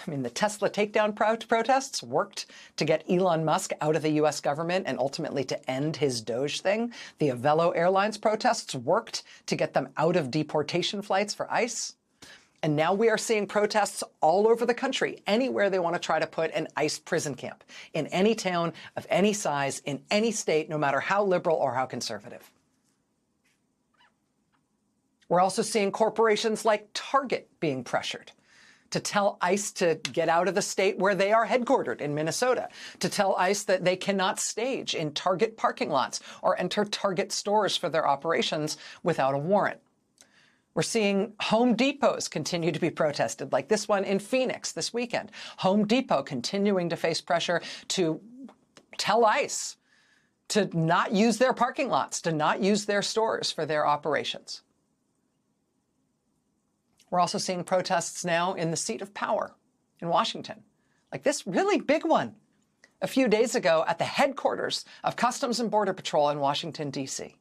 I mean, the Tesla takedown protests worked to get Elon Musk out of the US government and ultimately to end his Doge thing. The Avelo Airlines protests worked to get them out of deportation flights for ICE. And now we are seeing protests all over the country, anywhere they want to try to put an ICE prison camp, in any town of any size, in any state, no matter how liberal or how conservative. We're also seeing corporations like Target being pressured to tell ICE to get out of the state where they are headquartered in Minnesota, to tell ICE that they cannot stage in Target parking lots or enter Target stores for their operations without a warrant. We're seeing Home Depots continue to be protested, like this one in Phoenix this weekend. Home Depot continuing to face pressure to tell ICE to not use their parking lots, to not use their stores for their operations. We're also seeing protests now in the seat of power in Washington, like this really big one a few days ago at the headquarters of Customs and Border Patrol in Washington, D.C.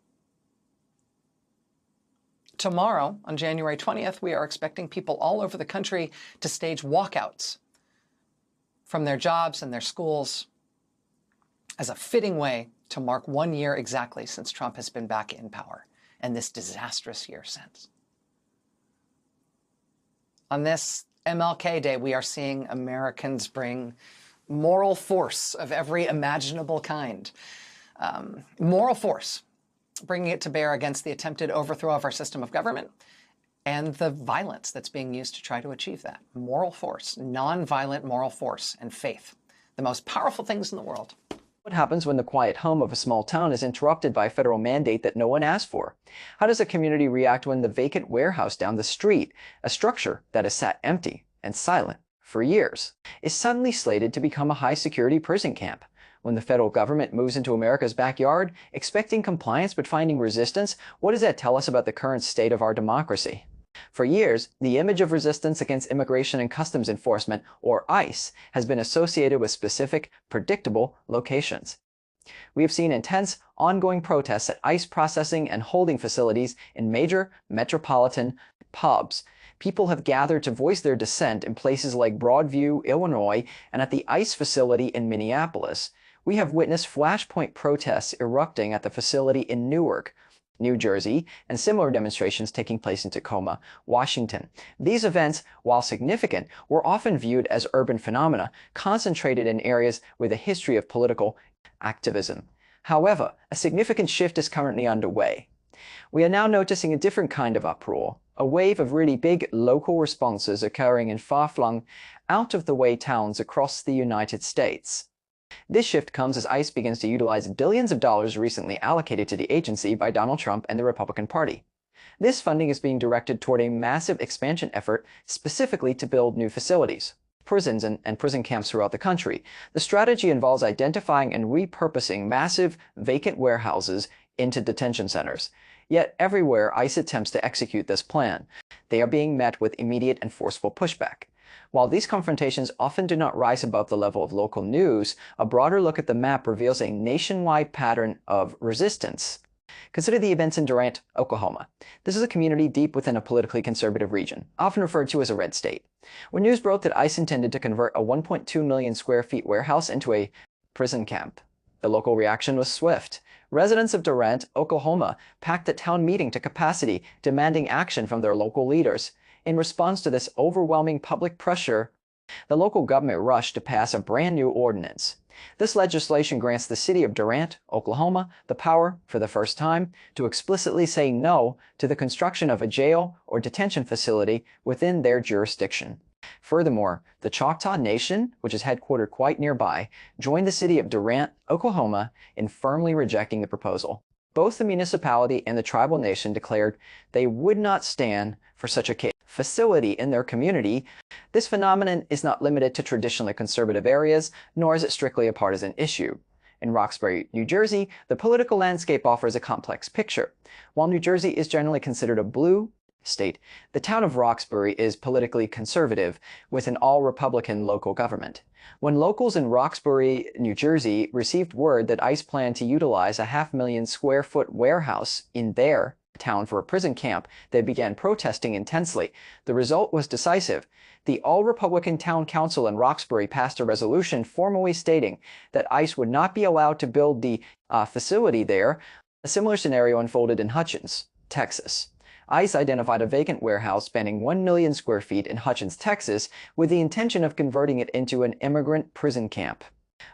Tomorrow, on January 20th, we are expecting people all over the country to stage walkouts from their jobs and their schools as a fitting way to mark 1 year exactly since Trump has been back in power, and this disastrous year since. On this MLK Day, we are seeing Americans bring moral force of every imaginable kind. Moral force, bringing it to bear against the attempted overthrow of our system of government and the violence that's being used to try to achieve that. Moral force, nonviolent moral force, and faith, the most powerful things in the world. What happens when the quiet hum of a small town is interrupted by a federal mandate that no one asked for? How does a community react when the vacant warehouse down the street, a structure that has sat empty and silent for years, is suddenly slated to become a high-security prison camp? When the federal government moves into America's backyard, expecting compliance but finding resistance, what does that tell us about the current state of our democracy? For years, the image of resistance against Immigration and Customs Enforcement, or ICE, has been associated with specific, predictable locations. We have seen intense, ongoing protests at ICE processing and holding facilities in major metropolitan hubs. People have gathered to voice their dissent in places like Broadview, Illinois, and at the ICE facility in Minneapolis. We have witnessed flashpoint protests erupting at the facility in Newark, New Jersey, and similar demonstrations taking place in Tacoma, Washington. These events, while significant, were often viewed as urban phenomena, concentrated in areas with a history of political activism. However, a significant shift is currently underway. We are now noticing a different kind of uproar, a wave of really big local responses occurring in far-flung, out-of-the-way towns across the United States. This shift comes as ICE begins to utilize billions of dollars recently allocated to the agency by Donald Trump and the Republican Party. This funding is being directed toward a massive expansion effort specifically to build new facilities, prisons and prison camps throughout the country. The strategy involves identifying and repurposing massive vacant warehouses into detention centers. Yet everywhere ICE attempts to execute this plan, they are being met with immediate and forceful pushback. While these confrontations often do not rise above the level of local news, a broader look at the map reveals a nationwide pattern of resistance. Consider the events in Durant, Oklahoma. This is a community deep within a politically conservative region, often referred to as a red state. When news broke that ICE intended to convert a 1.2 million square feet warehouse into a prison camp, the local reaction was swift. Residents of Durant, Oklahoma, packed a town meeting to capacity, demanding action from their local leaders. In response to this overwhelming public pressure, the local government rushed to pass a brand new ordinance. This legislation grants the city of Durant, Oklahoma, the power, for the first time, to explicitly say no to the construction of a jail or detention facility within their jurisdiction. Furthermore, the Choctaw Nation, which is headquartered quite nearby, joined the city of Durant, Oklahoma, in firmly rejecting the proposal. Both the municipality and the tribal nation declared they would not stand for such a facility in their community. This phenomenon is not limited to traditionally conservative areas, nor is it strictly a partisan issue. In Roxbury, New Jersey, the political landscape offers a complex picture. While New Jersey is generally considered a blue state, the town of Roxbury is politically conservative, with an all-Republican local government. When locals in Roxbury, New Jersey, received word that ICE planned to utilize a 500,000 square foot warehouse in their town for a prison camp, they began protesting intensely. The result was decisive. The all-Republican town council in Roxbury passed a resolution formally stating that ICE would not be allowed to build the facility there. A similar scenario unfolded in Hutchins, Texas. ICE identified a vacant warehouse spanning 1 million square feet in Hutchins, Texas, with the intention of converting it into an immigrant prison camp.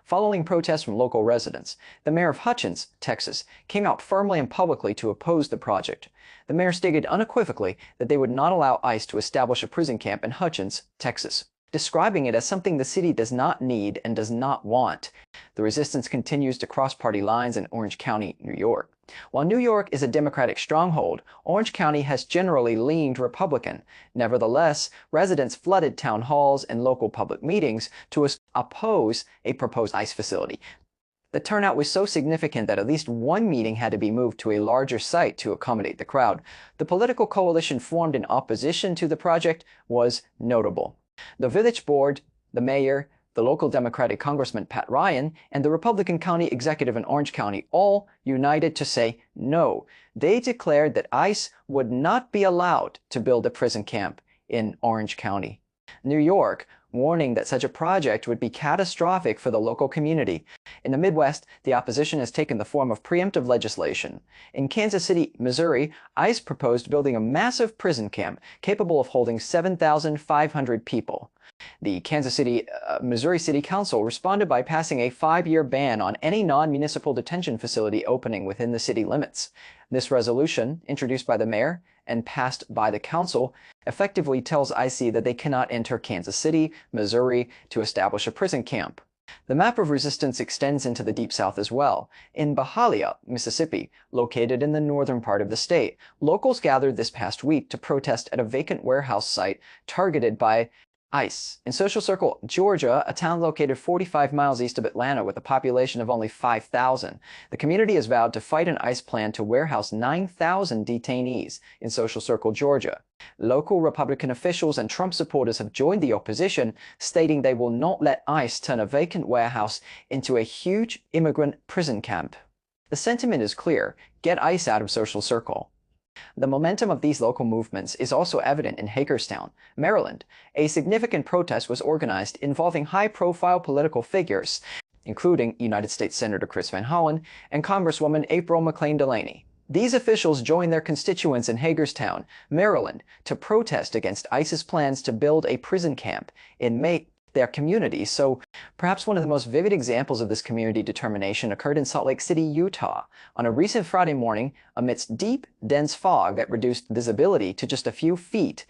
Following protests from local residents, the mayor of Hutchins, Texas, came out firmly and publicly to oppose the project. The mayor stated unequivocally that they would not allow ICE to establish a prison camp in Hutchins, Texas, describing it as something the city does not need and does not want. The resistance continues to cross party lines in Orange County, New York. While New York is a Democratic stronghold, Orange County has generally leaned Republican. Nevertheless, residents flooded town halls and local public meetings to oppose a proposed ICE facility. The turnout was so significant that at least one meeting had to be moved to a larger site to accommodate the crowd. The political coalition formed in opposition to the project was notable. The village board, the mayor, the local Democratic Congressman Pat Ryan, and the Republican county executive in Orange County all united to say no. They declared that ICE would not be allowed to build a prison camp in Orange County. New York, warning that such a project would be catastrophic for the local community. In the Midwest, the opposition has taken the form of preemptive legislation. In Kansas City, Missouri, ICE proposed building a massive prison camp capable of holding 7,500 people. The Kansas City, Missouri City Council responded by passing a 5-year ban on any non-municipal detention facility opening within the city limits. This resolution, introduced by the mayor and passed by the council, effectively tells IC that they cannot enter Kansas City, Missouri to establish a prison camp. The map of resistance extends into the Deep South as well. In Bahia, Mississippi, located in the northern part of the state, locals gathered this past week to protest at a vacant warehouse site targeted by ICE. In Social Circle, Georgia, a town located 45 miles east of Atlanta with a population of only 5,000, the community has vowed to fight an ICE plan to warehouse 9,000 detainees in Social Circle, Georgia. Local Republican officials and Trump supporters have joined the opposition, stating they will not let ICE turn a vacant warehouse into a huge immigrant prison camp. The sentiment is clear: get ICE out of Social Circle. The momentum of these local movements is also evident in Hagerstown, Maryland. A significant protest was organized involving high-profile political figures, including United States Senator Chris Van Hollen and Congresswoman April McClain Delaney. These officials joined their constituents in Hagerstown, Maryland, to protest against ICE's plans to build a prison camp in their community. So perhaps one of the most vivid examples of this community determination occurred in Salt Lake City, Utah, on a recent Friday morning amidst deep, dense fog that reduced visibility to just a few feet.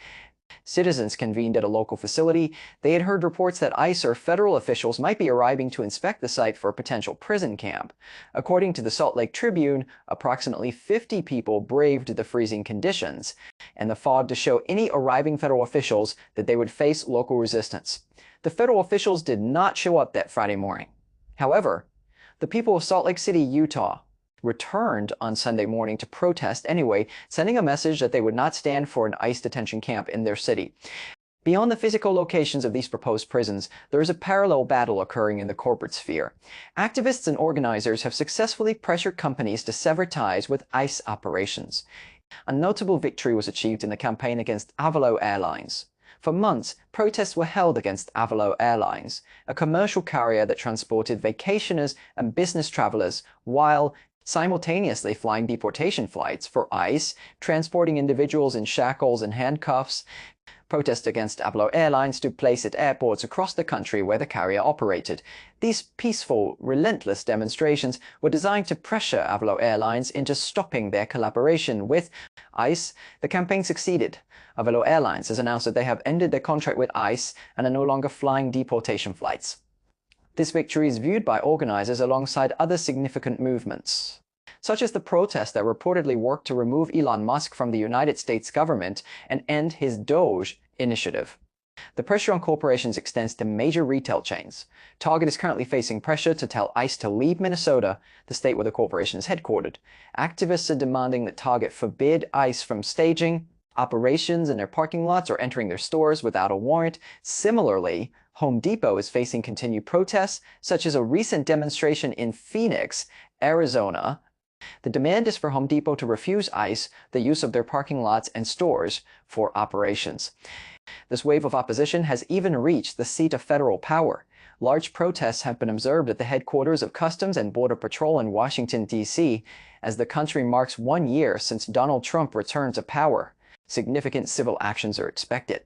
Citizens convened at a local facility. They had heard reports that ICE or federal officials might be arriving to inspect the site for a potential prison camp. According to the Salt Lake Tribune, approximately 50 people braved the freezing conditions and the fog to show any arriving federal officials that they would face local resistance. The federal officials did not show up that Friday morning. However, the people of Salt Lake City, Utah, returned on Sunday morning to protest anyway, sending a message that they would not stand for an ICE detention camp in their city. Beyond the physical locations of these proposed prisons, there is a parallel battle occurring in the corporate sphere. Activists and organizers have successfully pressured companies to sever ties with ICE operations. A notable victory was achieved in the campaign against Avalo Airlines. For months, protests were held against Avalo Airlines, a commercial carrier that transported vacationers and business travelers while simultaneously flying deportation flights for ICE, transporting individuals in shackles and handcuffs. Protests against Avalo Airlines took place at airports across the country where the carrier operated. These peaceful, relentless demonstrations were designed to pressure Avalo Airlines into stopping their collaboration with ICE. The campaign succeeded. Avalo Airlines has announced that they have ended their contract with ICE and are no longer flying deportation flights. This victory is viewed by organizers alongside other significant movements, such as the protests that reportedly worked to remove Elon Musk from the United States government and end his Doge initiative. The pressure on corporations extends to major retail chains. Target is currently facing pressure to tell ICE to leave Minnesota, the state where the corporation is headquartered. Activists are demanding that Target forbid ICE from staging operations in their parking lots or entering their stores without a warrant. Similarly, Home Depot is facing continued protests, such as a recent demonstration in Phoenix, Arizona, The demand is for Home Depot to refuse ICE the use of their parking lots and stores for operations. This wave of opposition has even reached the seat of federal power. Large protests have been observed at the headquarters of Customs and Border Patrol in Washington, D.C., as the country marks 1 year since Donald Trump returned to power. Significant civil actions are expected.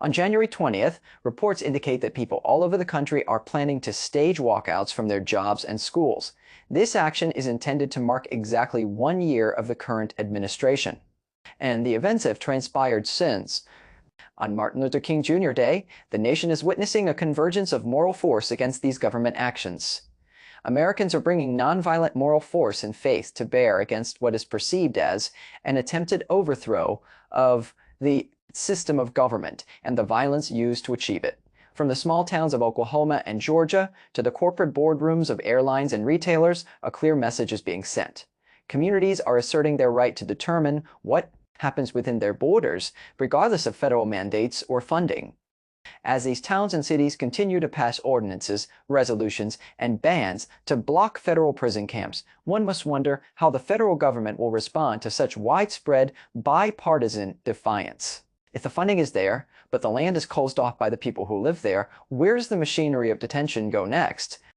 On January 20th, reports indicate that people all over the country are planning to stage walkouts from their jobs and schools. This action is intended to mark exactly 1 year of the current administration. And the events have transpired since. On Martin Luther King Jr. Day, the nation is witnessing a convergence of moral force against these government actions. Americans are bringing nonviolent moral force and faith to bear against what is perceived as an attempted overthrow of the system of government and the violence used to achieve it. From the small towns of Oklahoma and Georgia to the corporate boardrooms of airlines and retailers, a clear message is being sent. Communities are asserting their right to determine what happens within their borders, regardless of federal mandates or funding. As these towns and cities continue to pass ordinances, resolutions, and bans to block federal prison camps, one must wonder how the federal government will respond to such widespread, bipartisan defiance. If the funding is there, but the land is closed off by the people who live there, where does the machinery of detention go next?